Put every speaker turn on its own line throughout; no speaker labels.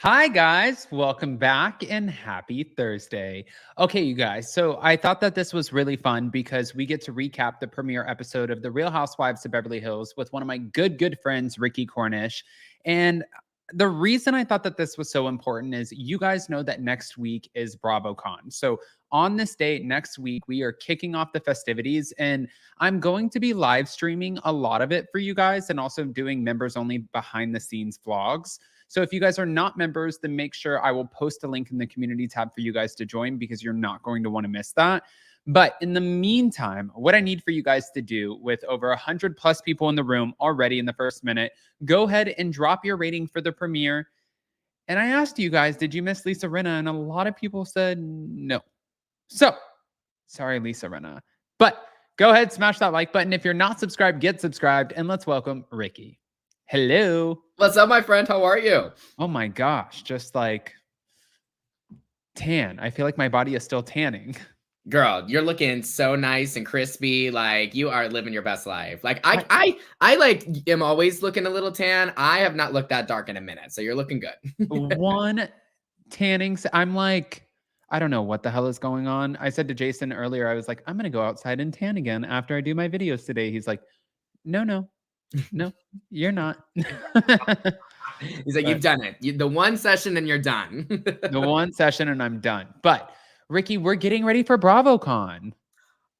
Hi guys, welcome back and happy Thursday. Okay, you guys, so I thought that this was really fun because we get to recap the premiere episode of The Real Housewives of Beverly Hills with one of my good friends, Ricky Cornish. And the reason I thought that this was so important is you guys know that next week is BravoCon. So on this date next week, we are kicking off the festivities and I'm going to be live streaming a lot of it for you guys and also doing members only behind the scenes vlogs. So if you guys are not members, then make sure I will post a link in the community tab for you guys to join because you're not going to want to miss that. But in the meantime, what I need for you guys to do with over 100 plus people in the room already in the first minute, go ahead and drop your rating for the premiere. And I asked you guys, did you miss Lisa Rinna? And a lot of people said no. So sorry, Lisa Rinna. But go ahead, smash that like button. If you're not subscribed, get subscribed. And let's welcome Ricky. Hello.
What's up, my friend? How are you?
Oh my gosh, just like tan. I feel like my body is still tanning.
Girl, you're looking so nice and crispy. Like you are living your best life. Like I like am always looking a little tan. I have not looked that dark in a minute. So you're looking good.
One tanning. I'm like, I don't know what the hell is going on. I said to Jason earlier, I was like, I'm going to go outside and tan again after I do my videos today. He's like, no, you're not.
He's like, you've done it. The one session and you're done.
The one session and I'm done. But Ricky, we're getting ready for BravoCon.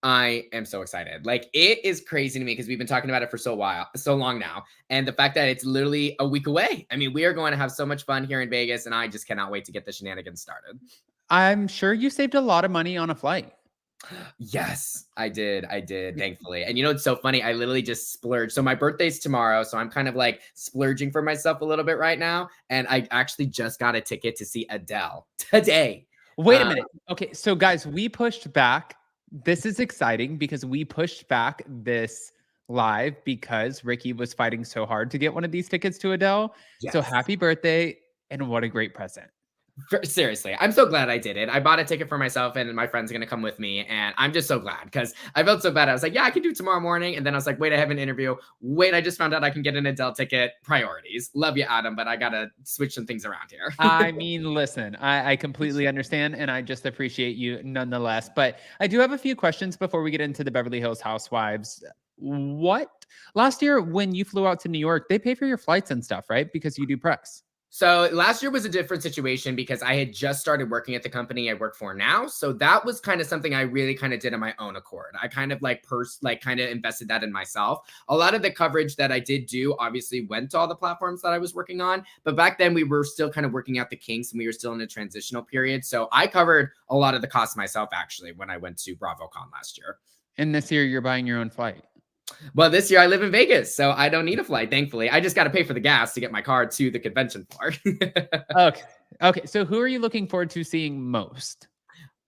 I am so excited. Like it is crazy to me because we've been talking about it for so long now. And the fact that it's literally a week away. I mean, we are going to have so much fun here in Vegas and I just cannot wait to get the shenanigans started.
I'm sure you saved a lot of money on a flight.
Yes, I did, thankfully. And you know, it's so funny. I literally just splurged. So my birthday's tomorrow. So I'm kind of like splurging for myself a little bit right now. And I actually just got a ticket to see Adele today.
Wait a minute. Okay. So guys, we pushed back. This is exciting because we pushed back this live because Ricky was fighting so hard to get one of these tickets to Adele. Yes. So happy birthday. And what a great present.
Seriously, I'm so glad I did it. I bought a ticket for myself and my friend's going to come with me. And I'm just so glad because I felt so bad. I was like, yeah, I can do tomorrow morning. And then I was like, wait, I have an interview. Wait, I just found out I can get an Adele ticket. Priorities. Love you, Adam, but I got to switch some things around here.
I mean, listen, I completely understand and I just appreciate you nonetheless. But I do have a few questions before we get into the Beverly Hills Housewives. What? Last year when you flew out to New York, they pay for your flights and stuff, right? Because you do press.
So last year was a different situation because I had just started working at the company I work for now. So that was kind of something I really kind of did on my own accord. I kind of like kind of invested that in myself. A lot of the coverage that I did do obviously went to all the platforms that I was working on. But back then we were still kind of working out the kinks and we were still in a transitional period. So I covered a lot of the costs myself actually when I went to BravoCon last year.
And this year you're buying your own flight.
Well, this year I live in Vegas, so I don't need a flight, thankfully. I just got to pay for the gas to get my car to the convention floor.
Okay. So who are you looking forward to seeing most?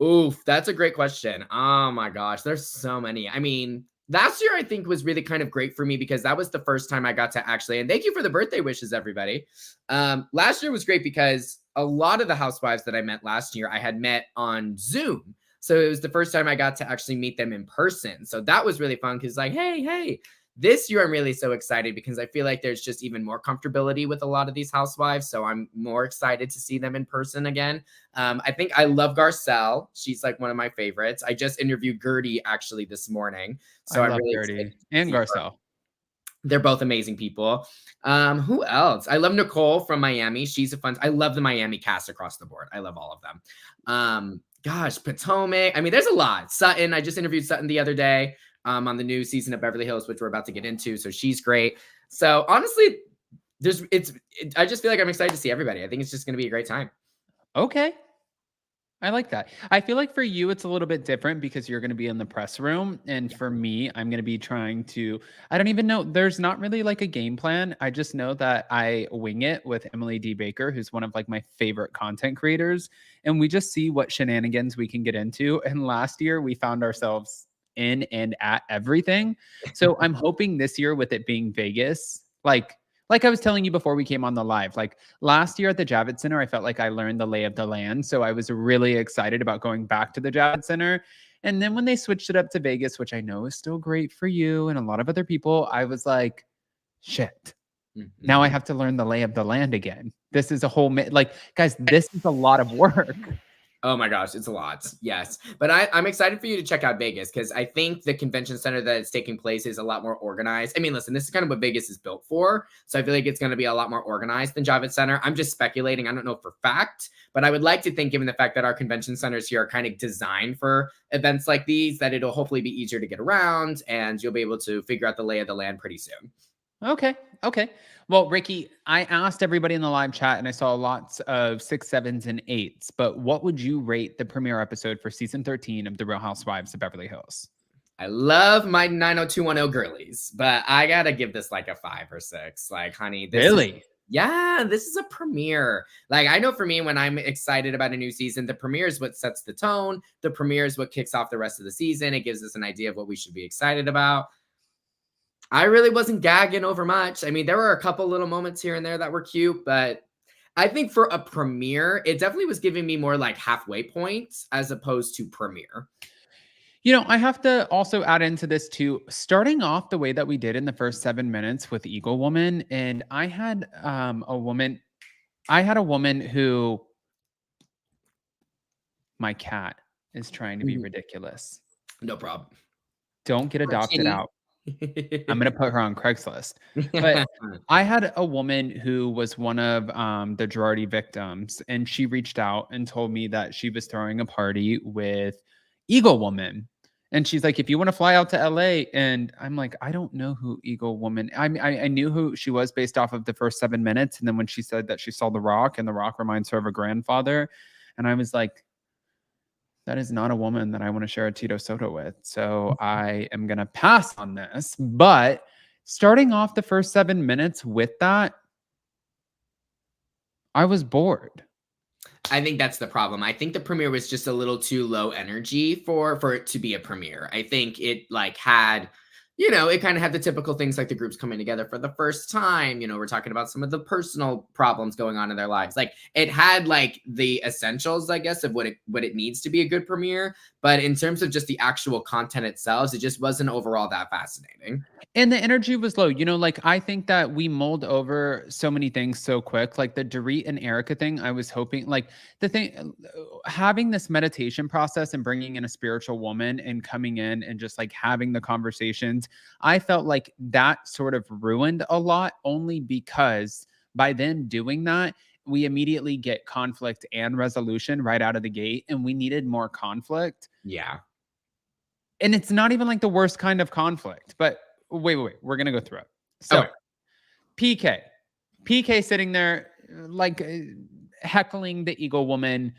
Oof, that's a great question. Oh my gosh, there's so many. I mean, last year I think was really kind of great for me because that was the first time I got to actually, and thank you for the birthday wishes, everybody. Last year was great because a lot of the housewives that I met last year, I had met on Zoom. So it was the first time I got to actually meet them in person. So that was really fun because like, hey, this year I'm really so excited because I feel like there's just even more comfortability with a lot of these housewives. So I'm more excited to see them in person again. I think I love Garcelle. She's like one of my favorites. I just interviewed Gertie actually this morning. So
I love really Gertie and Garcelle.
They're both amazing people. Who else? I love Nicole from Miami. She's a fun. I love the Miami cast across the board. I love all of them. Gosh, Potomac. I mean, there's a lot. Sutton. I just interviewed Sutton the other day on the new season of Beverly Hills, which we're about to get into. So she's great. So honestly, I just feel like I'm excited to see everybody. I think it's just going to be a great time.
Okay. I like that. I feel like for you, it's a little bit different because you're going to be in the press room. And
Yeah.
for me, I'm going to be trying to, I don't even know. There's not really like a game plan. I just know that I wing it with Emily D. Baker, who's one of like my favorite content creators. And we just see what shenanigans we can get into. And last year, we found ourselves in and at everything. So I'm hoping this year, with it being Vegas, like I was telling you before we came on the live, like last year at the Javits Center, I felt like I learned the lay of the land. So I was really excited about going back to the Javits Center. And then when they switched it up to Vegas, which I know is still great for you and a lot of other people, I was like, shit, now I have to learn the lay of the land again. This is a whole, like, guys, this is a lot of work.
Oh my gosh, it's a lot. Yes. But I'm excited for you to check out Vegas because I think the convention center that it's taking place is a lot more organized. I mean, listen, this is kind of what Vegas is built for. So I feel like it's going to be a lot more organized than Javits Center. I'm just speculating. I don't know for fact, but I would like to think, given the fact that our convention centers here are kind of designed for events like these, that it'll hopefully be easier to get around and you'll be able to figure out the lay of the land pretty soon.
Okay. Okay. Well, Ricky, I asked everybody in the live chat and I saw lots of 6, 7s, and 8s, but what would you rate the premiere episode for season 13 of The Real Housewives of Beverly Hills?
I love my 90210 girlies, but I got to give this like a 5 or 6. Like, honey, this
Really?
this is a premiere. Like, I know for me, when I'm excited about a new season, the premiere is what sets the tone. The premiere is what kicks off the rest of the season. It gives us an idea of what we should be excited about. I really wasn't gagging over much. I mean, there were a couple little moments here and there that were cute, but I think for a premiere, it definitely was giving me more like halfway points as opposed to premiere.
You know, I have to also add into this too, starting off the way that we did in the first 7 minutes with Eaglewoman. And I had a woman who, my cat is trying to be ridiculous.
No problem.
Don't get adopted out. I'm going to put her on Craigslist. But I had a woman who was one of the Girardi victims, and she reached out and told me that she was throwing a party with Eaglewoman. And she's like, if you want to fly out to LA. And I'm like, I don't know who Eaglewoman. I knew who she was based off of the first 7 minutes. And then when she said that she saw The Rock and The Rock reminds her of a grandfather. And I was like, that is not a woman that I want to share a Tito soda with. So I am going to pass on this. But starting off the first 7 minutes with that, I was bored.
I think that's the problem. I think the premiere was just a little too low energy for it to be a premiere. I think it like had, it kind of had the typical things like the groups coming together for the first time. We're talking about some of the personal problems going on in their lives. Like it had like the essentials, I guess, of what it needs to be a good premiere. But in terms of just the actual content itself, it just wasn't overall that fascinating.
And the energy was low. Like I think that we mulled over so many things so quick. Like the Dorit and Erika thing, I was hoping like the thing, having this meditation process and bringing in a spiritual woman and coming in and just like having the conversations, I felt like that sort of ruined a lot only because by them doing that, we immediately get conflict and resolution right out of the gate. And we needed more conflict.
Yeah.
And it's not even like the worst kind of conflict, but wait. We're going to go through it. So PK sitting there like heckling the Eaglewoman.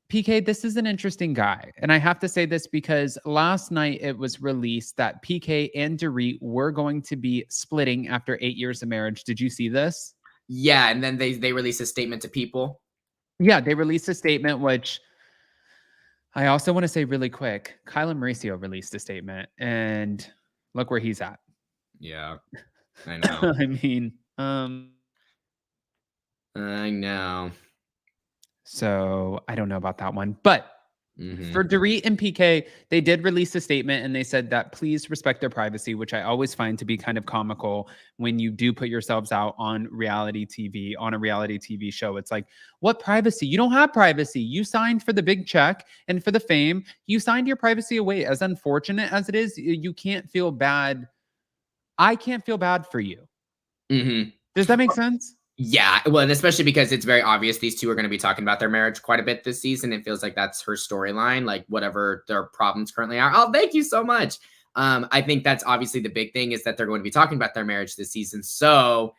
PK, this is an interesting guy. And I have to say this because last night it was released that PK and Dorit were going to be splitting after 8 years of marriage. Did you see this?
Yeah. And then they released a statement to people.
Yeah, they released a statement, which I also want to say really quick. Kyle and Mauricio released a statement and look where he's at.
Yeah, I know.
I mean,
I know.
So I don't know about that one, but for Dorit and PK, they did release a statement and they said that please respect their privacy, which I always find to be kind of comical when you do put yourselves out on reality TV, on a reality TV show. It's like, what privacy? You don't have privacy. You signed for the big check and for the fame. You signed your privacy away. As unfortunate as it is, you can't feel bad. I can't feel bad for you. Does that make sense?
Yeah, well, and especially because it's very obvious these two are going to be talking about their marriage quite a bit this season. It feels like that's her storyline, like whatever their problems currently are. Oh, thank you so much. I think that's obviously the big thing is that they're going to be talking about their marriage this season. So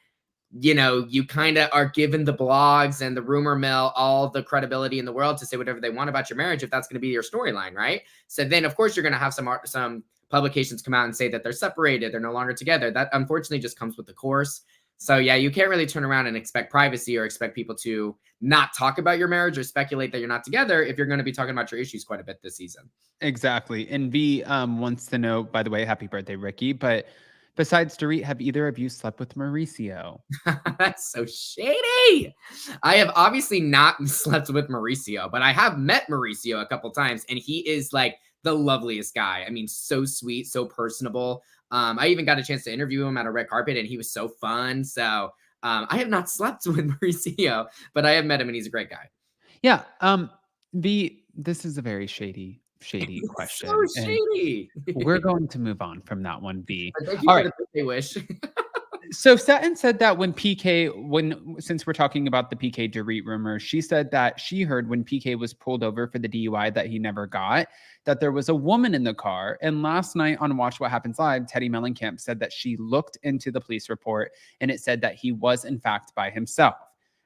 you know, you kind of are given the blogs and the rumor mill all the credibility in the world to say whatever they want about your marriage if that's going to be your storyline, right? So then, of course, you're going to have some publications come out and say that they're separated, they're no longer together. That unfortunately just comes with the course. So yeah, you can't really turn around and expect privacy or expect people to not talk about your marriage or speculate that you're not together if you're going to be talking about your issues quite a bit this season.
Exactly. And V wants to know, by the way, happy birthday, Ricky. But besides Dorit, have either of you slept with Mauricio?
That's so shady. I have obviously not slept with Mauricio, but I have met Mauricio a couple times, and he is like the loveliest guy. I mean, so sweet, so personable. I even got a chance to interview him at a red carpet, and he was so fun. So I have not slept with Mauricio, but I have met him, and he's a great guy.
Yeah. This is a very shady question.
So shady.
We're going to move on from that one, V.
Thank you for the birthday wish.
So Sutton said that since we're talking about the PK Dorit rumor, she said that she heard when PK was pulled over for the DUI that he never got, that there was a woman in the car. And last night on Watch What Happens Live, Teddi Mellencamp said that she looked into the police report and it said that he was in fact by himself.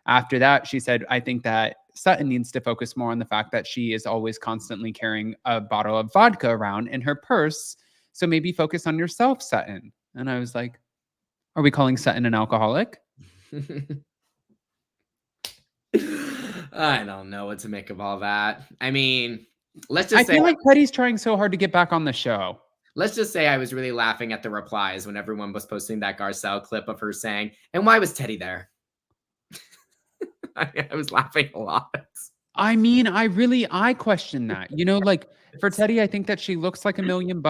After that, she said, I think that Sutton needs to focus more on the fact that she is always constantly carrying a bottle of vodka around in her purse. So maybe focus on yourself, Sutton. And I was like, are we calling Sutton an alcoholic?
I don't know what to make of all that. I mean, let's just say
I feel like Teddi's trying so hard to get back on the show.
Let's just say I was really laughing at the replies when everyone was posting that Garcelle clip of her saying, and why was Teddi there? I was laughing a lot.
I mean, I question that. You know, like for Teddi, I think that she looks like $1 million.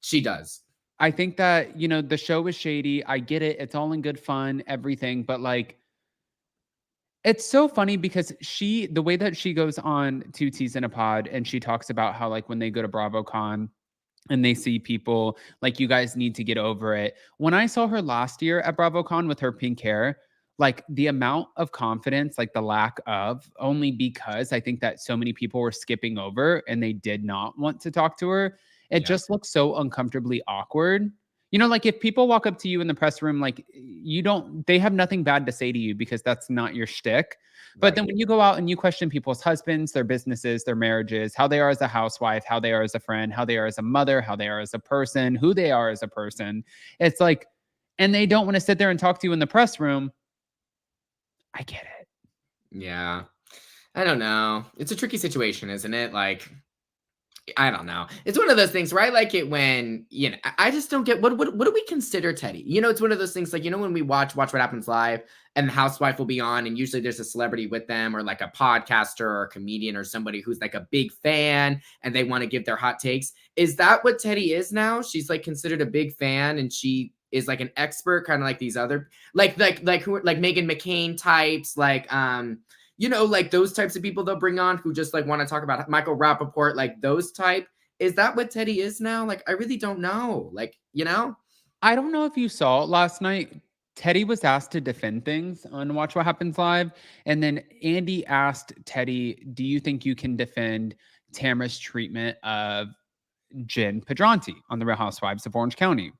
She does.
I think that, you know, the show is shady. I get it. It's all in good fun, everything. But like, it's so funny because the way that she goes on 2 T's in a Pod and she talks about how like when they go to BravoCon and they see people like, you guys need to get over it. When I saw her last year at BravoCon with her pink hair, like the amount of confidence, like the lack of, only because I think that so many people were skipping over and they did not want to talk to her. It just looks so uncomfortably awkward. You know, like if people walk up to you in the press room, like they have nothing bad to say to you because that's not your shtick. But then when you go out and you question people's husbands, their businesses, their marriages, how they are as a housewife, how they are as a friend, how they are as a mother, how they are as a person, who they are as a person, it's like, and they don't want to sit there and talk to you in the press room. I get it.
Yeah. I don't know. It's a tricky situation, isn't it? Like, I don't know. It's one of those things where I like it when, you know, I just don't get what do we consider Teddi? You know, it's one of those things like, you know, when we watch What Happens Live and the housewife will be on and usually there's a celebrity with them or like a podcaster or a comedian or somebody who's like a big fan and they want to give their hot takes. Is that what Teddi is now? She's like considered a big fan and she is like an expert, kind of like these other like who like Meghan McCain types, like you know, like those types of people they'll bring on who just like want to talk about Michael Rappaport, like those type. Is that what Teddi is now? Like, I really don't know. Like, you know?
I don't know if you saw it last night. Teddi was asked to defend things on Watch What Happens Live. And then Andy asked Teddi, do you think you can defend Tamara's treatment of Jen Pedranti on the Real Housewives of Orange County?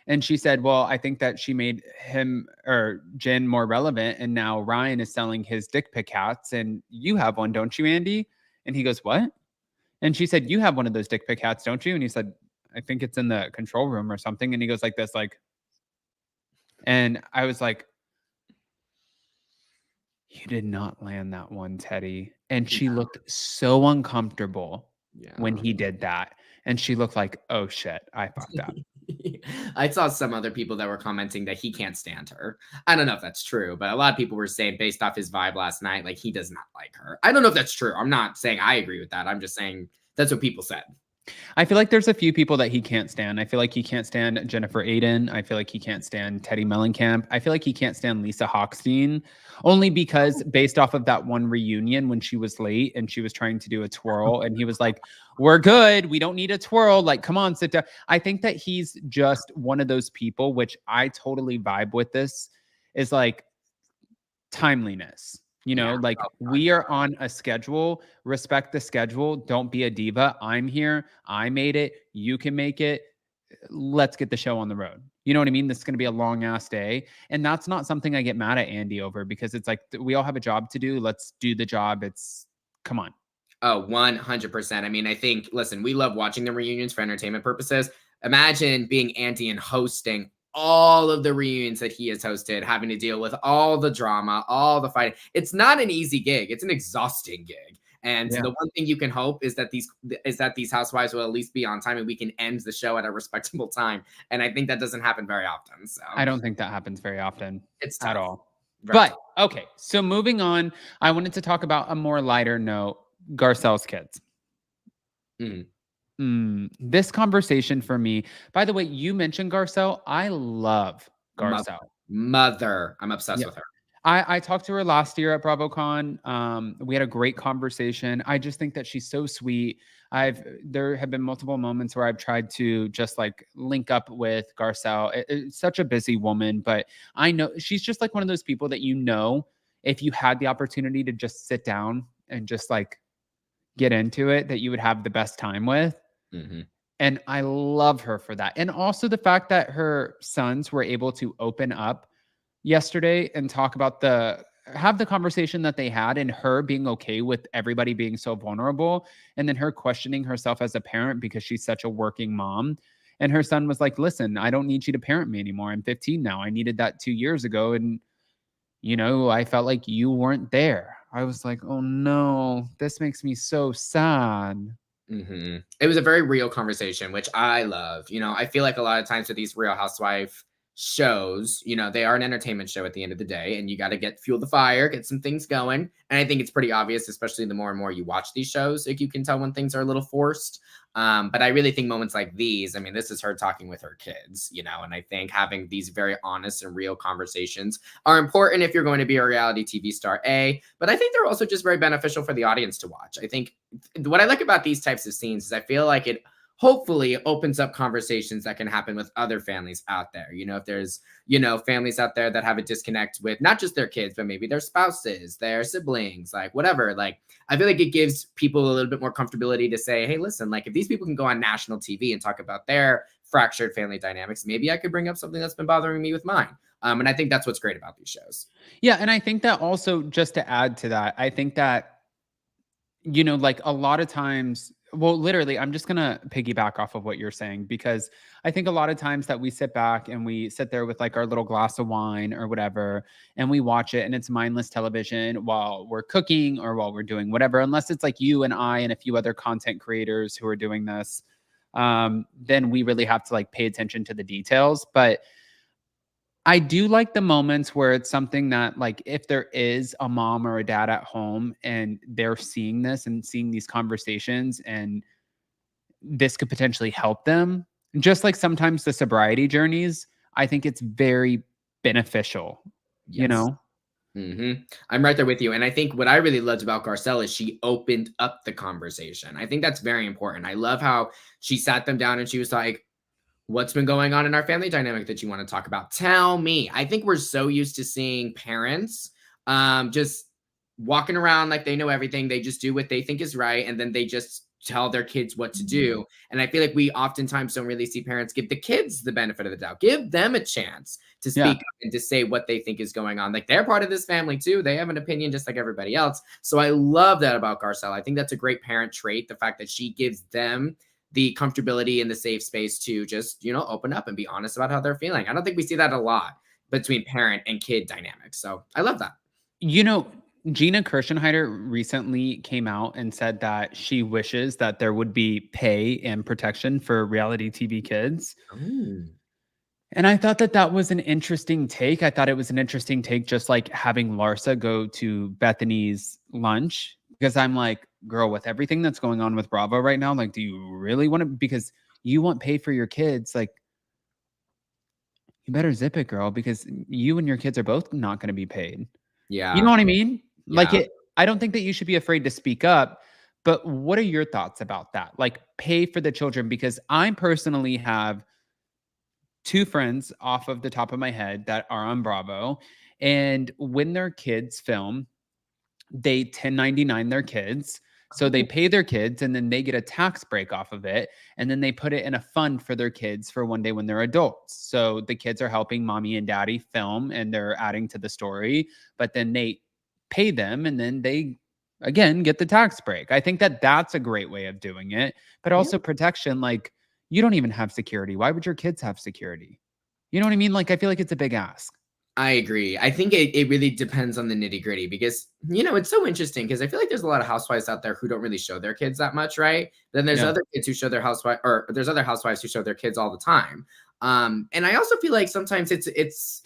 And she said, well, I think that she made him or Jen more relevant. And now Ryan is selling his dick pic hats. And you have one, don't you, Andy? And he goes, what? And she said, you have one of those dick pic hats, don't you? And he said, I think it's in the control room or something. And he goes like this, like, and I was like, you did not land that one, Teddi. And she looked so uncomfortable when he did that. And she looked like, oh shit, I fucked up.
I saw some other people that were commenting that he can't stand her. I don't know if that's true, but a lot of people were saying based off his vibe last night, like he does not like her. I don't know if that's true. I'm not saying I agree with that. I'm just saying that's what people said.
I feel like there's a few people that he can't stand. I feel like he can't stand Jennifer Aydin. I feel like he can't stand Teddi Mellencamp. I feel like he can't stand Lisa Hochstein, only because based off of that one reunion when she was late and she was trying to do a twirl and he was like, we're good. We don't need a twirl. Like, come on, sit down. I think that he's just one of those people, which I totally vibe with this, is like timeliness. You know, like we are on a schedule, respect the schedule. Don't be a diva. I'm here. I made it. You can make it. let's get the show on the road. You know what I mean? This is going to be a long ass day. And that's not something I get mad at Andy over, because it's like, we all have a job to do. Let's do the job. Come on.
Oh, 100%. I mean, I think, listen, we love watching the reunions for entertainment purposes. Imagine being Andy and hosting all of the reunions that he has hosted, having to deal with all the drama, all the fighting. It's not an easy gig. It's an exhausting gig. And the one thing you can hope is that these housewives will at least be on time and we can end the show at a respectable time. And I think that doesn't happen very often. So
I don't think that happens very often.
It's
at
tough.
all. But okay, so moving on, I wanted to talk about a more lighter note, Garcelle's kids. This conversation for me, by the way, you mentioned Garcelle. I love Garcelle.
Mother. I'm obsessed with her.
I talked to her last year at BravoCon. We had a great conversation. I just think that she's so sweet. There have been multiple moments where I've tried to just like link up with Garcelle. It's such a busy woman, but I know she's just like one of those people that, you know, if you had the opportunity to just sit down and just like get into it, that you would have the best time with. And I love her for that. And also the fact that her sons were able to open up yesterday and talk about have the conversation that they had, and her being okay with everybody being so vulnerable, and then her questioning herself as a parent because she's such a working mom. And her son was like, listen, I don't need you to parent me anymore. I'm 15 now. I needed that 2 years ago. And, you know, I felt like you weren't there. I was like, oh no, this makes me so sad.
It was a very real conversation, which I love. You know, I feel like a lot of times with these Real Housewife shows, you know, they are an entertainment show at the end of the day, and you got to fuel the fire, get some things going. And I think it's pretty obvious, especially the more and more you watch these shows, like you can tell when things are a little forced. But I really think moments like these, I mean, this is her talking with her kids, you know, and I think having these very honest and real conversations are important if you're going to be a reality TV star, but I think they're also just very beneficial for the audience to watch. I think what I like about these types of scenes is I feel like it hopefully opens up conversations that can happen with other families out there. You know, if there's, you know, families out there that have a disconnect with not just their kids, but maybe their spouses, their siblings, like whatever, like I feel like it gives people a little bit more comfortability to say, hey, listen, like if these people can go on national TV and talk about their fractured family dynamics, maybe I could bring up something that's been bothering me with mine. And I think that's what's great about these shows.
Yeah. And I think that also, just to add to that, I think that, you know, like a lot of times, well, literally, I'm just going to piggyback off of what you're saying, because I think a lot of times that we sit back and we sit there with like our little glass of wine or whatever, and we watch it, and it's mindless television while we're cooking or while we're doing whatever, unless it's like you and I and a few other content creators who are doing this, then we really have to like pay attention to the details. But I do like the moments where it's something that, like, if there is a mom or a dad at home and they're seeing this and seeing these conversations, and this could potentially help them, just like sometimes the sobriety journeys, I think it's very beneficial, you know?
I'm right there with you. And I think what I really loved about Garcelle is she opened up the conversation. I think that's very important. I love how she sat them down and she was like, what's been going on in our family dynamic that you want to talk about? Tell me. I think we're so used to seeing parents just walking around like they know everything. They just do what they think is right. And then they just tell their kids what to do. And I feel like we oftentimes don't really see parents give the kids the benefit of the doubt. Give them a chance to speak up and to say what they think is going on. Like, they're part of this family too. They have an opinion just like everybody else. So I love that about Garcelle. I think that's a great parent trait. The fact that she gives them the comfortability and the safe space to just, you know, open up and be honest about how they're feeling. I don't think we see that a lot between parent and kid dynamics. So I love that.
You know, Gina Kirschenheiter recently came out and said that she wishes that there would be pay and protection for reality TV kids. And I thought that that was an interesting take. I thought it was an interesting take, just like having Larsa go to Bethany's lunch, because I'm like, girl, with everything that's going on with Bravo right now, like, do you really want to, because you want pay for your kids, like, you better zip it, girl, because you and your kids are both not going to be paid.
Yeah.
You know what I mean?
Yeah.
Like, I don't think that you should be afraid to speak up, but what are your thoughts about that? Like, pay for the children, because I personally have 2 friends off of the top of my head that are on Bravo, and when their kids film, they 1099 their kids So they pay their kids and then they get a tax break off of it. And then they put it in a fund for their kids for one day when they're adults. So the kids are helping mommy and daddy film and they're adding to the story, but then they pay them and then they again get the tax break. I think that that's a great way of doing it, but
Yeah.
also protection. Like, you don't even have security. Why would your kids have security? You know what I mean? Like, I feel like it's a big ask.
I agree. I think it really depends on the nitty gritty because, it's so interesting because I feel like there's a lot of housewives out there who don't really show their kids that much, right? Then there's
Yeah.
other kids who show their housewife, or there's other housewives who show their kids all the time. And I also feel like sometimes it's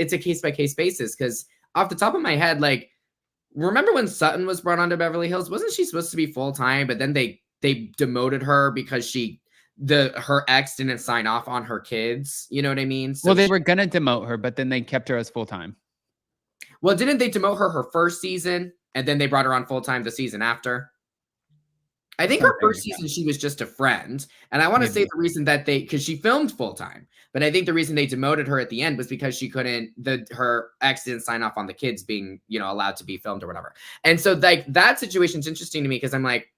a case by case basis because off the top of my head, like, remember when Sutton was brought onto Beverly Hills? Wasn't she supposed to be full time? But then they demoted her because her ex didn't sign off on her kids. You know what I mean? So
Well, they were gonna demote her, but then they kept her as full time.
well, didn't they demote her first season and then they brought her on full time the season after? I think her
Something
first
like that.
season she was just a friend, and I want to say
Maybe.
the reason that because she filmed full time, but I think the reason they demoted her at the end was because she couldn't. Her ex didn't sign off on the kids being allowed to be filmed or whatever, and so like that situation's interesting to me because I'm like,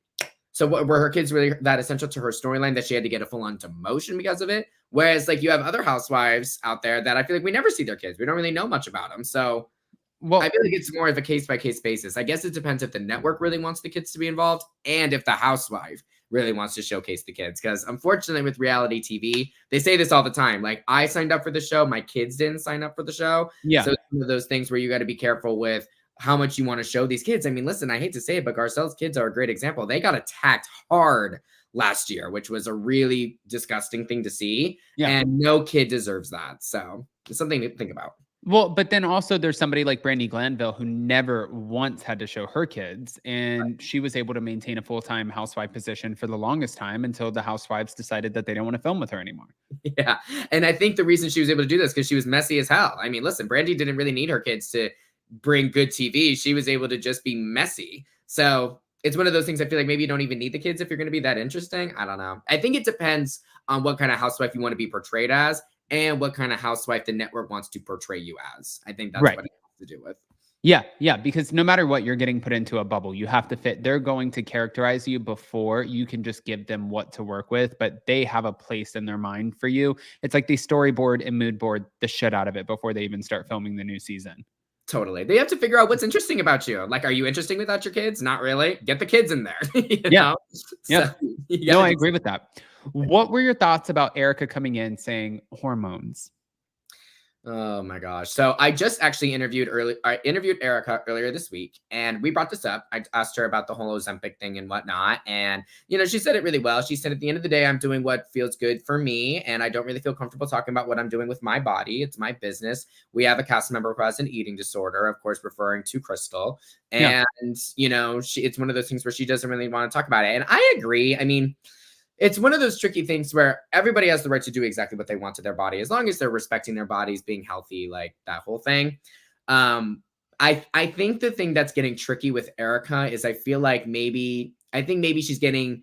so were her kids really that essential to her storyline that she had to get a full on demotion because of it? Whereas like you have other housewives out there that I feel like we never see their kids, we don't really know much about them, so.
Well,
I feel like it's more of a case by case basis. I guess it depends if the network really wants the kids to be involved and if the housewife really wants to showcase the kids. Because unfortunately, with reality TV, they say this all the time. Like, I signed up for the show, my kids didn't sign up for the show.
yeah.
So it's one of those things where you got to be careful with how much you want to show these kids. I mean, listen, I hate to say it, but Garcelle's kids are a great example. They got attacked hard last year, which was a really disgusting thing to see.
Yeah.
And no kid deserves that. So it's something to think about.
Well, but then also there's somebody like Brandi Glanville who never once had to show her kids, and she was able to maintain a full-time housewife position for the longest time until the housewives decided that they don't want to film with her anymore.
Yeah. And I think the reason she was able to do this because she was messy as hell. I mean, listen, Brandi didn't really need her kids to bring good TV. She was able to just be messy. So it's one of those things I feel like maybe you don't even need the kids if you're going to be that interesting. I don't know. I think it depends on what kind of housewife you want to be portrayed as and what kind of housewife the network wants to portray you as. I think that's
Right.
what it has to do with.
Yeah, because no matter what, you're getting put into a bubble. You have to fit. They're going to characterize you before you can just give them what to work with, but they have a place in their mind for you. It's like they storyboard and mood board the shit out of it before they even start filming the new season.
Totally. They have to figure out what's interesting about you. Like, are you interesting without your kids? Not really. Get the kids in there.
Yeah. Yeah.
So,
No, I agree with that. What were your thoughts about Erika coming in saying hormones?
Oh my gosh. So I just actually interviewed Erika earlier this week, and we brought this up. I asked her about the whole Ozempic thing and whatnot. And, she said it really well. She said, at the end of the day, I'm doing what feels good for me. And I don't really feel comfortable talking about what I'm doing with my body. It's my business. We have a cast member who has an eating disorder, of course, referring to Crystal. And, it's one of those things where she doesn't really want to talk about it. And I agree. I mean, it's one of those tricky things where everybody has the right to do exactly what they want to their body, as long as they're respecting their bodies, being healthy, like that whole thing. I think the thing that's getting tricky with Erika is I think maybe she's getting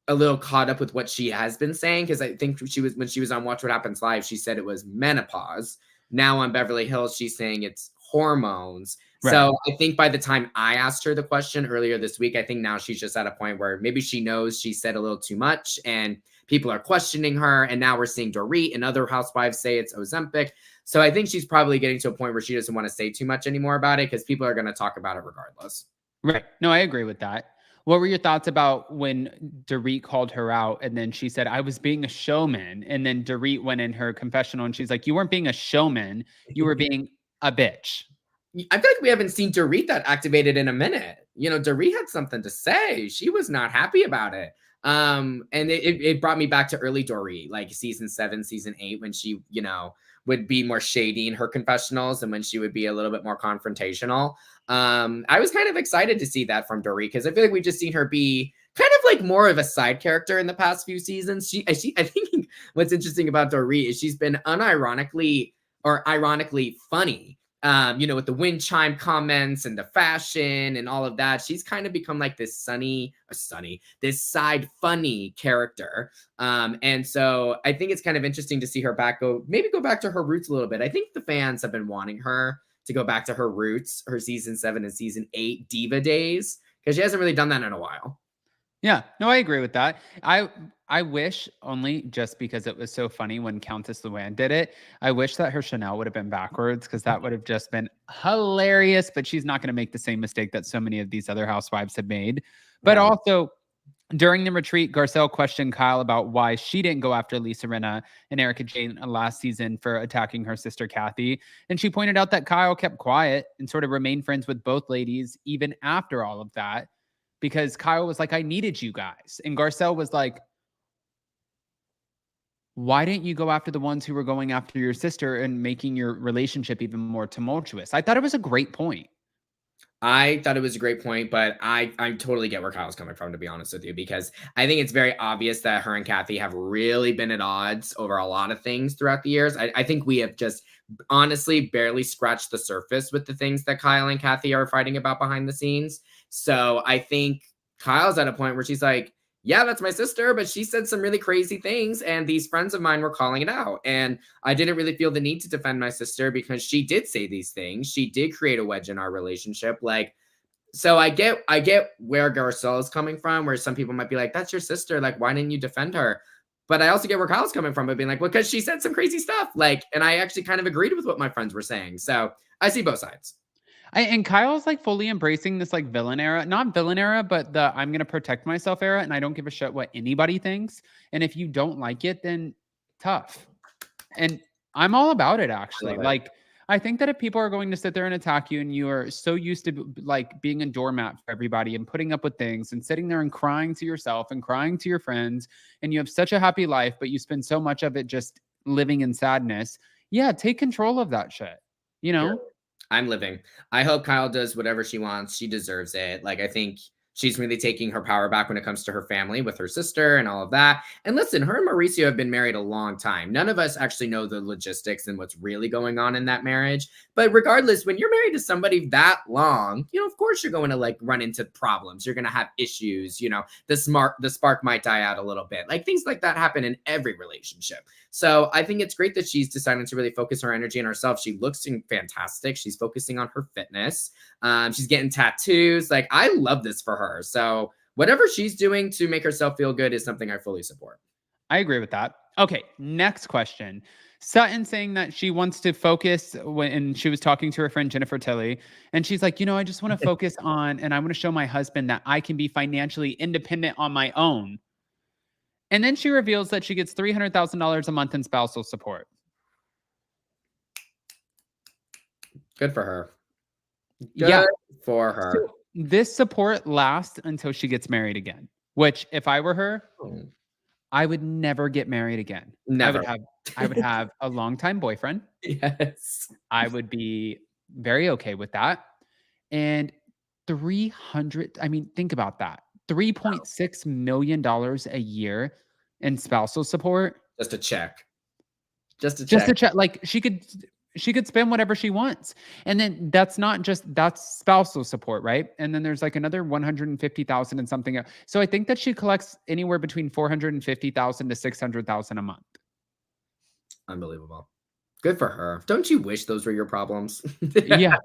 a little caught up with what she has been saying. Cause I think when she was on Watch What Happens Live, she said it was menopause. Now on Beverly Hills, she's saying it's hormones.
Right.
So I think by the time I asked her the question earlier this week, I think now she's just at a point where maybe she knows she said a little too much and people are questioning her. And now we're seeing Dorit and other housewives say it's Ozempic. So I think she's probably getting to a point where she doesn't want to say too much anymore about it because people are going to talk about it regardless.
Right. No, I agree with that. What were your thoughts about when Dorit called her out and then she said, I was being a showman. And then Dorit went in her confessional and she's like, you weren't being a showman. You were being a bitch.
I feel like we haven't seen Dorit that activated in a minute. Dorit had something to say. She was not happy about it. And it brought me back to early Dorit, like season 7, season 8, when she, would be more shady in her confessionals and when she would be a little bit more confrontational. I was kind of excited to see that from Dorit because I feel like we've just seen her be kind of like more of a side character in the past few seasons. I think what's interesting about Dorit is she's been unironically or ironically funny. With the wind chime comments and the fashion and all of that, she's kind of become like this this side funny character. And so I think it's kind of interesting to see her go back to her roots a little bit. I think the fans have been wanting her to go back to her roots, her season 7 and season 8 diva days, because she hasn't really done that in a while.
Yeah, no, I agree with that. I wish only just because it was so funny when Countess Luann did it. I wish that her Chanel would have been backwards because that would have just been hilarious. But she's not going to make the same mistake that so many of these other housewives have made. But
Yeah.
also during the retreat, Garcelle questioned Kyle about why she didn't go after Lisa Rinna and Erika Jayne last season for attacking her sister Kathy. And she pointed out that Kyle kept quiet and sort of remained friends with both ladies even after all of that because Kyle was like, I needed you guys. And Garcelle was like, why didn't you go after the ones who were going after your sister and making your relationship even more tumultuous? I thought it was a great point.
I thought it was a great point, but I totally get where Kyle's coming from, to be honest with you, because I think it's very obvious that her and Kathy have really been at odds over a lot of things throughout the years. I think we have just honestly barely scratched the surface with the things that Kyle and Kathy are fighting about behind the scenes. So I think Kyle's at a point where she's like, yeah, that's my sister, but she said some really crazy things, and these friends of mine were calling it out. And I didn't really feel the need to defend my sister because she did say these things. She did create a wedge in our relationship. Like, so I get where Garcelle is coming from, where some people might be like, that's your sister. Like, why didn't you defend her? But I also get where Kyle's coming from, but being like, well, because she said some crazy stuff. Like, and I actually kind of agreed with what my friends were saying. So I see both sides.
And Kyle's like fully embracing this like villain era, not villain era, but the I'm going to protect myself era. And I don't give a shit what anybody thinks. And if you don't like it, then tough. And I'm all about it,
I
actually.
love it.
Like, I think that if people are going to sit there and attack you and you are so used to like being a doormat for everybody and putting up with things and sitting there and crying to yourself and crying to your friends, and you have such a happy life, but you spend so much of it just living in sadness. Yeah, take control of that shit, you
Sure.
know?
I'm living. I hope Kyle does whatever she wants. She deserves it. Like, I think she's really taking her power back when it comes to her family with her sister and all of that. And listen, her and Mauricio have been married a long time. None of us actually know the logistics and what's really going on in that marriage. But regardless, when you're married to somebody that long, of course you're going to like run into problems. You're going to have issues. The spark might die out a little bit. Like, things like that happen in every relationship. So I think it's great that she's decided to really focus her energy on herself. She looks fantastic. She's focusing on her fitness. She's getting tattoos. Like, I love this for her. So whatever she's doing to make herself feel good is something I fully support.
I agree with that. Okay, next question. Sutton saying that she wants to focus when she was talking to her friend Jennifer Tilly, and she's like, I just want to focus on, and I want to show my husband that I can be financially independent on my own. And then she reveals that she gets $300,000 a month in spousal support.
Good for her.
Yeah.
Good for her.
So this support lasts until she gets married again, which if I were her, I would never get married again.
Never.
I would have a longtime boyfriend.
Yes.
I would be very okay with that. And 300, I mean, think about that. $3.6 million a year in spousal support.
Just a check. Just a
Just
check.
to check. Like she could spend whatever she wants. And then that's spousal support, right? And then there's like another 150,000 and something else. So I think that she collects anywhere between 450,000 to 600,000 a month.
Unbelievable. Good for her. Don't you wish those were your problems?
Yeah.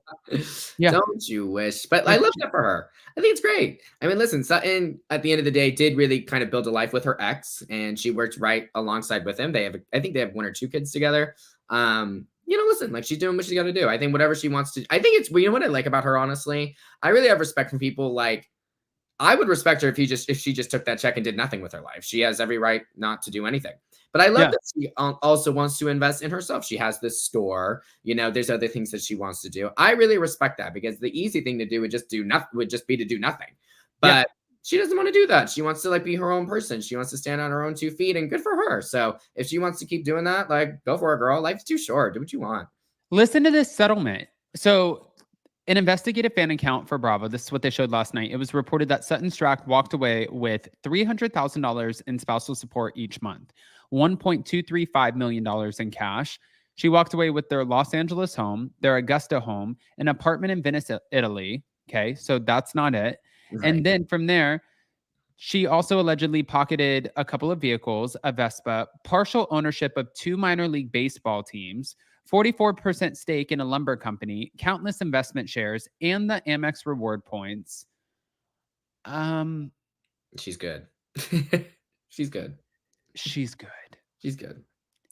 Yeah.
Don't you wish? But I love that for her. I think it's great. I mean, listen, Sutton at the end of the day did really kind of build a life with her ex, and she worked right alongside with him. I think they have 1 or 2 kids together. Listen, like, she's doing what she's got to do. I think whatever she wants to. I think it's, what I like about her, honestly. I really have respect from people. Like, I would respect her if she just took that check and did nothing with her life. She has every right not to do anything. But I love that she also wants to invest in herself. She has this store. There's other things that she wants to do. I really respect that, because the easy thing to do would just be to do nothing. But she doesn't want to do that. She wants to be her own person. She wants to stand on her own 2 feet, and good for her. So if she wants to keep doing that, like, go for it, girl. Life's too short. Do what you want.
Listen to this settlement. So an investigative fan account for Bravo, this is what they showed last night. It was reported that Sutton Strack walked away with $300,000 in spousal support each month, $1.235 million in cash. She walked away with their Los Angeles home, their Augusta home, an apartment in Venice, Italy. Okay, so that's not it.
Right.
And then from there, she also allegedly pocketed a couple of vehicles, a Vespa, partial ownership of 2 minor league baseball teams, 44% stake in a lumber company, countless investment shares, and the Amex reward points.
She's good. She's good.
She's good.
She's good.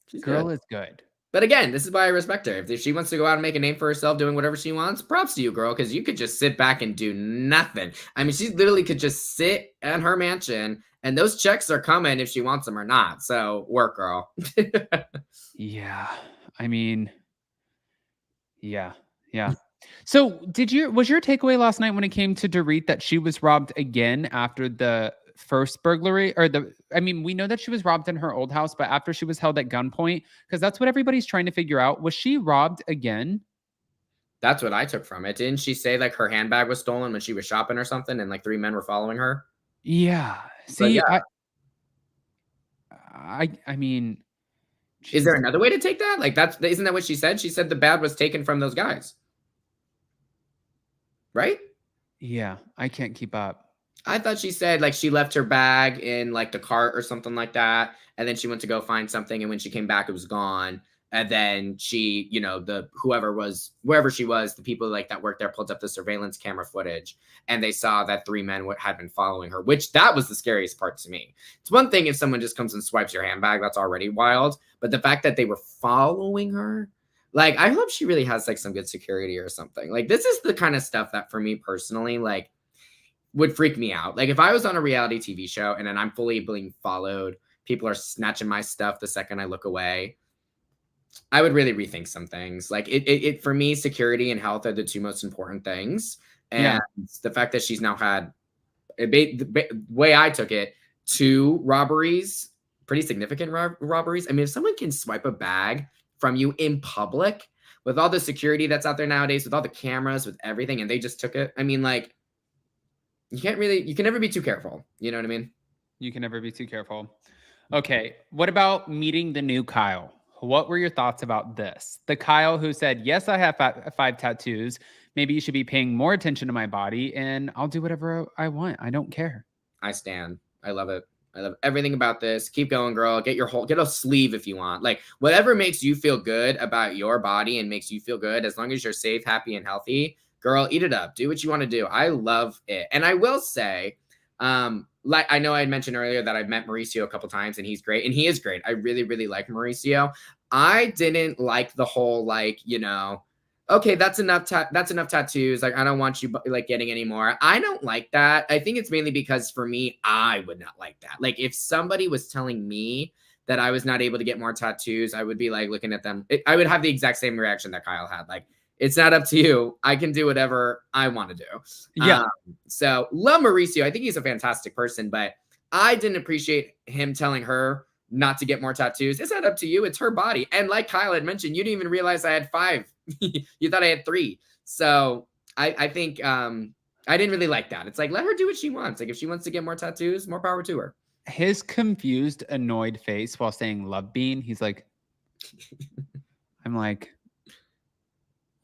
She's good.
Girl is good.
But again, this is why I respect her. If she wants to go out and make a name for herself doing whatever she wants, props to you, girl, because you could just sit back and do nothing. I mean, she literally could just sit at her mansion, and those checks are coming if she wants them or not. So work, girl.
Yeah. I mean, yeah. So was your takeaway last night when it came to Dorit that she was robbed again after the first burglary we know that she was robbed in her old house, but after she was held at gunpoint, because that's what everybody's trying to figure out. Was she robbed again?
That's what I took from it. Didn't she say like her handbag was stolen when she was shopping or something and like 3 men were following her?
Yeah.
But
See,
yeah.
I mean,
Is there another way to take that? Like isn't that what she said? She said the bag was taken from those guys. Right?
Yeah, I can't keep up.
I thought she said like she left her bag in like the cart or something like that. And then she went to go find something. And when she came back, it was gone. And then she, wherever she was, the people like that worked there pulled up the surveillance camera footage and they saw that 3 men had been following her, which that was the scariest part to me. It's one thing if someone just comes and swipes your handbag, that's already wild. But the fact that they were following her, like, I hope she really has like some good security or something. Like, this is the kind of stuff that for me personally, like, would freak me out. Like if I was on a reality TV show and then I'm fully being followed, people are snatching my stuff the second I look away, I would really rethink some things. Like it for me, security and health are the 2 most important things. And the fact that she's now had, the way I took it, 2 robberies, pretty significant robberies. I mean, if someone can swipe a bag from you in public with all the security that's out there nowadays, with all the cameras, with everything, and they just took it. I mean, like, you can never be too careful. You know what I mean?
You can never be too careful. Okay. What about meeting the new Kyle? What were your thoughts about this? The Kyle who said, yes, I have 5 tattoos. Maybe you should be paying more attention to my body and I'll do whatever I want. I don't care.
I stand. I love it. I love everything about this. Keep going, girl. Get a sleeve if you want. Like whatever makes you feel good about your body and makes you feel good, as long as you're safe, happy, and healthy, girl, eat it up. Do what you want to do. I love it. And I will say, like I know I had mentioned earlier that I've met Mauricio a couple times and he's great. And he is great. I really, really like Mauricio. I didn't like the whole, like, okay, that's enough tattoos. Like, I don't want you like getting any more. I don't like that. I think it's mainly because for me, I would not like that. Like if somebody was telling me that I was not able to get more tattoos, I would be like looking at them. I would have the exact same reaction that Kyle had. Like, it's not up to you. I can do whatever I want to do.
Yeah.
So love Mauricio. I think he's a fantastic person, but I didn't appreciate him telling her not to get more tattoos. It's not up to you. It's her body. And like Kyle had mentioned, you didn't even realize I had 5. You thought I had 3. So I think I didn't really like that. It's like, let her do what she wants. Like if she wants to get more tattoos, more power to her.
His confused, annoyed face while saying love bean. He's like, I'm like,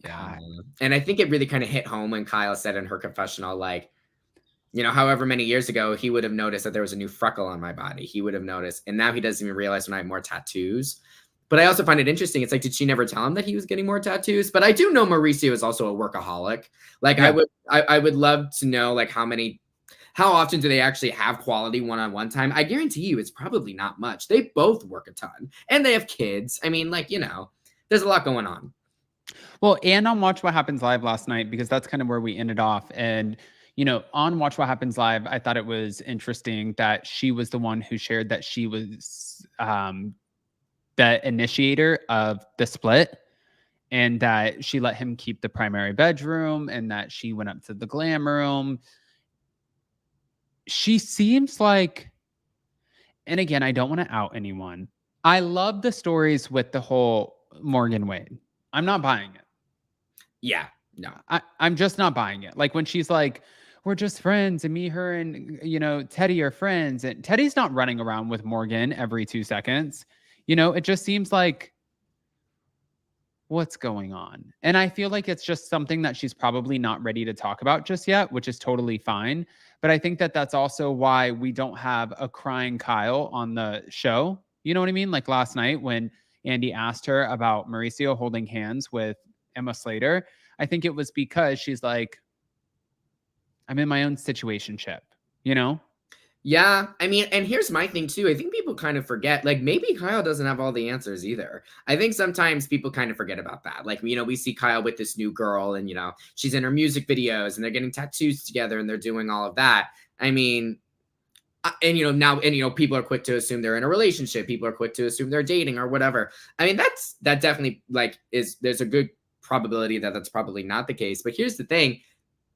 God. And I think it really kind of hit home when Kyle said in her confessional, like, however many years ago, he would have noticed that there was a new freckle on my body. He would have noticed. And now he doesn't even realize when I have more tattoos. But I also find it interesting. It's like, did she never tell him that he was getting more tattoos? But I do know Mauricio is also a workaholic. Like yeah. I would love to know like how often do they actually have quality one-on-one time? I guarantee you it's probably not much. They both work a ton and they have kids. I mean, like, there's a lot going on.
Well, and on Watch What Happens Live last night, because that's kind of where we ended off. And, on Watch What Happens Live, I thought it was interesting that she was the one who shared that she was the initiator of the split and that she let him keep the primary bedroom and that she went up to the glam room. She seems like, and again, I don't want to out anyone. I love the stories with the whole Morgan Wade. I'm not buying it.
Yeah, no.
I'm just not buying it. Like when she's like, we're just friends and me, her, and, Teddy are friends. And Teddy's not running around with Morgan every 2 seconds. It just seems like, what's going on? And I feel like it's just something that she's probably not ready to talk about just yet, which is totally fine. But I think that that's also why we don't have a crying Kyle on the show. You know what I mean? Like last night when Andy asked her about Mauricio holding hands with Emma Slater, I think it was because she's like, I'm in my own situationship,
Yeah, I mean, and here's my thing too. I think people kind of forget, like maybe Kyle doesn't have all the answers either. I think sometimes people kind of forget about that. Like, we see Kyle with this new girl and, she's in her music videos and they're getting tattoos together and they're doing all of that. I mean, and now, and people are quick to assume they're in a relationship. People are quick to assume they're dating or whatever. I mean, that definitely there's a good probability that that's probably not the case. But here's the thing.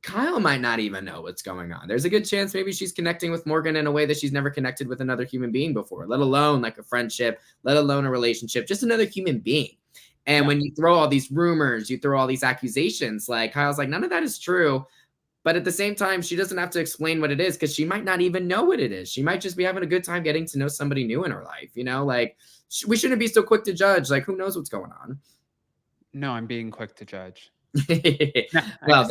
Kyle might not even know what's going on. There's a good chance maybe she's connecting with Morgan in a way that she's never connected with another human being before, let alone like a friendship, let alone a relationship, just another human being. And when you throw all these rumors, you throw all these accusations, like Kyle's like, none of that is true. But at the same time, she doesn't have to explain what it is because she might not even know what it is. She might just be having a good time getting to know somebody new in her life. Like we shouldn't be so quick to judge. Like, who knows what's going on?
No, I'm being quick to judge.
Well,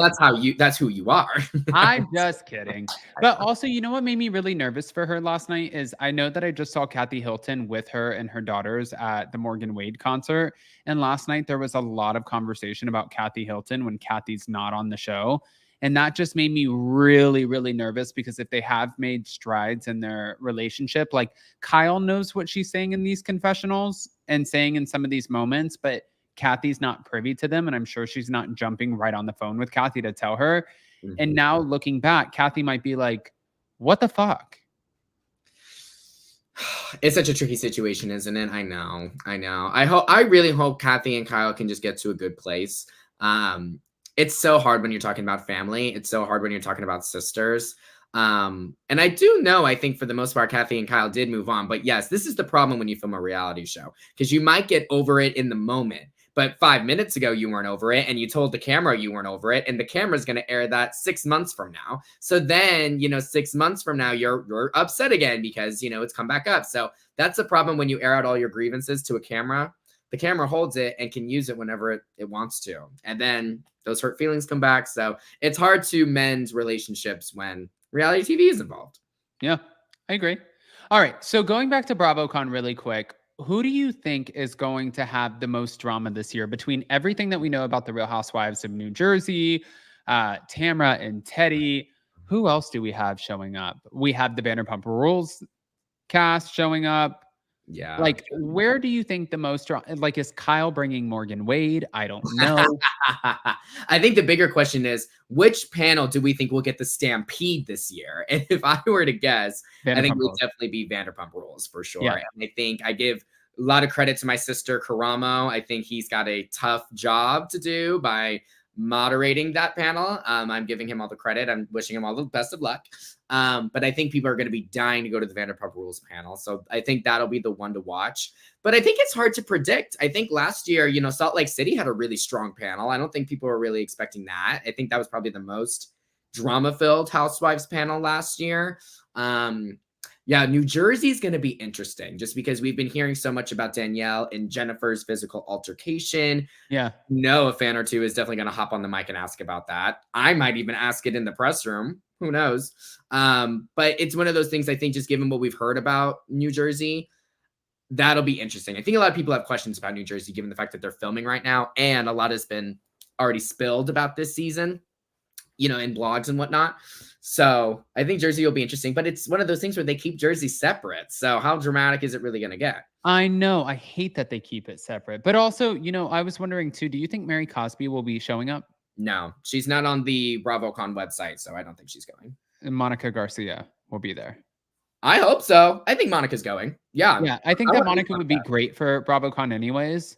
that's who you are.
I'm just kidding. But also, you know what made me really nervous for her last night is I know that I just saw Kathy Hilton with her and her daughters at the Morgan Wade concert. And last night there was a lot of conversation about Kathy Hilton when Kathy's not on the show. And that just made me really, really nervous because if they have made strides in their relationship, like Kyle knows what she's saying in these confessionals and saying in some of these moments, but Kathy's not privy to them. And I'm sure she's not jumping right on the phone with Kathy to tell her. And now looking back, Kathy might be like, what the fuck?
It's such a tricky situation, isn't it? I know. I really hope Kathy and Kyle can just get to a good place. It's so hard when you're talking about family. It's so hard when you're talking about sisters. And I do know, I think for the most part, Kathy and Kyle did move on. But yes, this is the problem when you film a reality show, because you might get over it in the moment. But 5 minutes ago, you weren't over it, and you told the camera you weren't over it, and the camera's going to air that 6 months from now. So then, 6 months from now, you're upset again because, it's come back up. So that's the problem when you air out all your grievances to a camera. The camera holds it and can use it whenever it wants to. And then those hurt feelings come back. So it's hard to mend relationships when reality TV is involved.
Yeah, I agree. All right. So going back to BravoCon really quick, who do you think is going to have the most drama this year between everything that we know about the Real Housewives of New Jersey, Tamra and Teddy? Who else do we have showing up? We have the Vanderpump Rules cast showing up.
Yeah.
Like, where do you think the most like is Kyle bringing Morgan Wade? I don't know.
I think the bigger question is, which panel do we think will get the stampede this year? And if I were to guess, I think it would definitely be Vanderpump Rules for sure. Yeah. And I think I give a lot of credit to my sister Karamo. I think he's got a tough job to do by moderating that panel. I'm giving him all the credit. I'm wishing him all the best of luck. But I think people are going to be dying to go to the Vanderpump Rules panel. So I think that'll be the one to watch. But I think it's hard to predict. I think last year, Salt Lake City had a really strong panel. I don't think people were really expecting that. I think that was probably the most drama-filled Housewives panel last year. Yeah, New Jersey is going to be interesting just because we've been hearing so much about Danielle and Jennifer's physical altercation.
Yeah.
A fan or two is definitely going to hop on the mic and ask about that. I might even ask it in the press room. Who knows? But it's one of those things, I think, just given what we've heard about New Jersey, that'll be interesting. I think a lot of people have questions about New Jersey, given the fact that they're filming right now. And a lot has been already spilled about this season, in blogs and whatnot. So I think Jersey will be interesting, but it's one of those things where they keep Jersey separate. So how dramatic is it really going to get?
I know. I hate that they keep it separate. But also, I was wondering too, do you think Mary Cosby will be showing up?
No, she's not on the BravoCon website, so I don't think she's going.
And Monica Garcia will be there.
I hope so. I think Monica's going. Yeah.
Yeah, I think that Monica would be great for BravoCon anyways.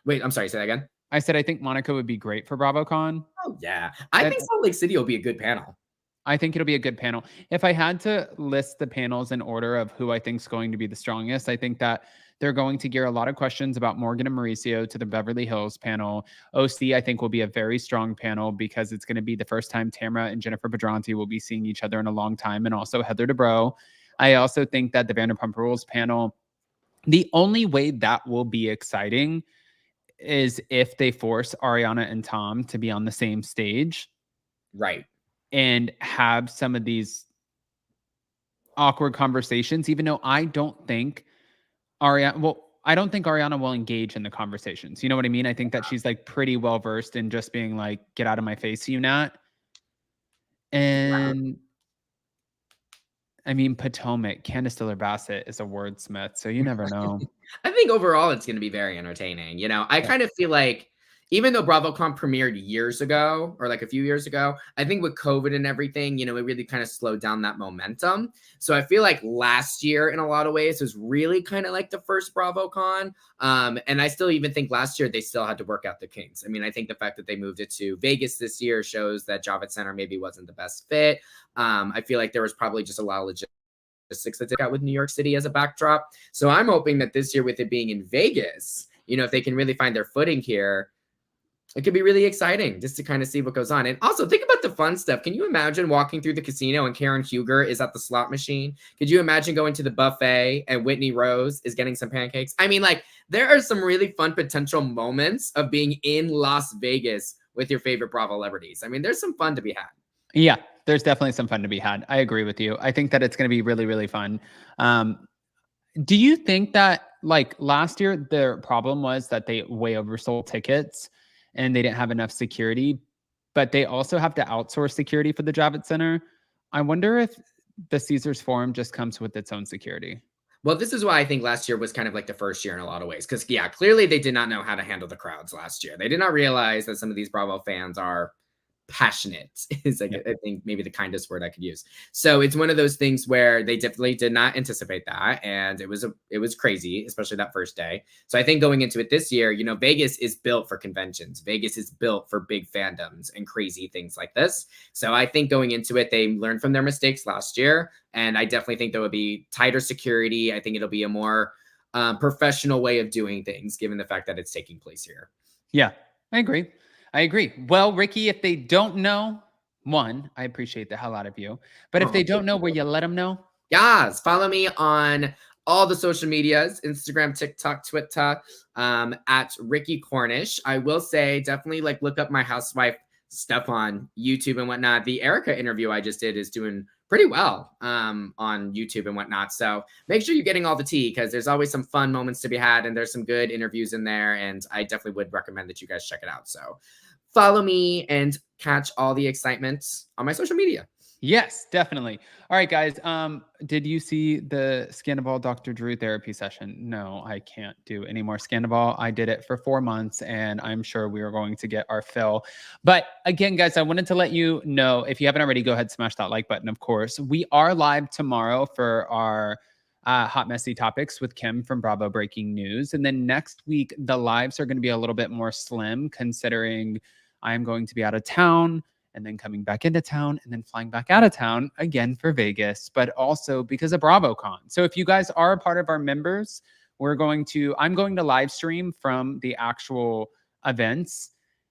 Wait, I'm sorry. Say that again.
I said I think Monica would be great for BravoCon.
Oh, yeah. I think Salt Lake City will be a good panel.
I think it'll be a good panel. If I had to list the panels in order of who I think is going to be the strongest, I think that they're going to gear a lot of questions about Morgan and Mauricio to the Beverly Hills panel. OC, I think, will be a very strong panel because it's going to be the first time Tamra and Jennifer Pedranti will be seeing each other in a long time, and also Heather Dubrow. I also think that the Vanderpump Rules panel, the only way that will be exciting is if they force Ariana and Tom to be on the same stage.
Right.
And have some of these awkward conversations, even though I don't think Ariana will engage in the conversations. You know what I mean? I think that she's like pretty well versed in just being like, get out of my face, you not. And I mean, Potomac, Candace Diller Bassett is a wordsmith, so you never know.
I think overall it's going to be very entertaining. You know, I
Yeah.
kind of feel like even though BravoCon premiered years ago or like a few years ago, I think with COVID and everything, you know, it really kind of slowed down that momentum. So I feel like last year in a lot of ways was really kind of like the first BravoCon. And I still even think last year they still had to work out the kinks. I mean, I think the fact that they moved it to Vegas this year shows that Javits Center maybe wasn't the best fit. I feel like there was probably just a lot of logistics that they got with New York City as a backdrop. So I'm hoping that this year, with it being in Vegas, you know, if they can really find their footing here, it could be really exciting just to kind of see what goes on. And also think about the fun stuff. Can you imagine walking through the casino and Karen Huger is at the slot machine? Could you imagine going to the buffet and Whitney Rose is getting some pancakes? I mean, like, there are some really fun potential moments of being in Las Vegas with your favorite Bravo celebrities. I mean, there's some fun to be had.
Yeah, there's definitely some fun to be had. I agree with you. I think that it's going to be really, really fun. Do you think that, like, last year, their problem was that they way oversold tickets and they didn't have enough security, but they also have to outsource security for the Javits Center? I wonder if the Caesars Forum just comes with its own security.
Well, this is why I think last year was kind of like the first year in a lot of ways. Because, yeah, clearly they did not know how to handle the crowds last year. They did not realize that some of these Bravo fans are passionate, is like, I think maybe the kindest word I could use. So it's one of those things where they definitely did not anticipate that, and it was crazy, especially that first day. So I think going into it this year, you know, Vegas is built for conventions. Vegas is built for big fandoms and crazy things like this. So I think going into it, they learned from their mistakes last year, and I definitely think there will be tighter security. I think it'll be a more professional way of doing things, given the fact that it's taking place here.
Yeah, I agree. I agree. Well, Ricky, if they don't know, one, I appreciate the hell out of you. But if they don't know, will you let them know?
Yes, follow me on all the social medias, Instagram, TikTok, Twitter, at Ricky Cornish. I will say, definitely like look up my housewife stuff on YouTube and whatnot. The Erika interview I just did is doing pretty well on YouTube and whatnot. So make sure you're getting all the tea, because there's always some fun moments to be had, and there's some good interviews in there. And I definitely would recommend that you guys check it out. So follow me and catch all the excitement on my social media.
Yes, definitely. All right, guys. Did you see the Scandal Dr. Drew therapy session? No, I can't do any more Scandal. I did it for 4 months, and I'm sure we are going to get our fill. But again, guys, I wanted to let you know, if you haven't already, go ahead, smash that like button, of course. We are live tomorrow for our Hot Messy Topics with Kim from Bravo Breaking News. And then next week, the lives are going to be a little bit more slim, considering I'm going to be out of town, and then coming back into town, and then flying back out of town again for Vegas, but also because of BravoCon. So if you guys are a part of our members, I'm going to live stream from the actual events,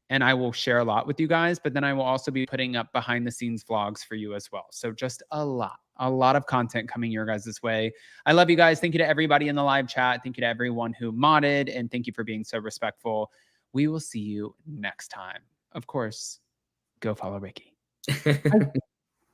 and I will share a lot with you guys, but then I will also be putting up behind the scenes vlogs for you as well. So just a lot of content coming your guys' way. I love you guys. Thank you to everybody in the live chat. Thank you to everyone who modded, and thank you for being so respectful. We will see you next time. Of course, go follow Ricky.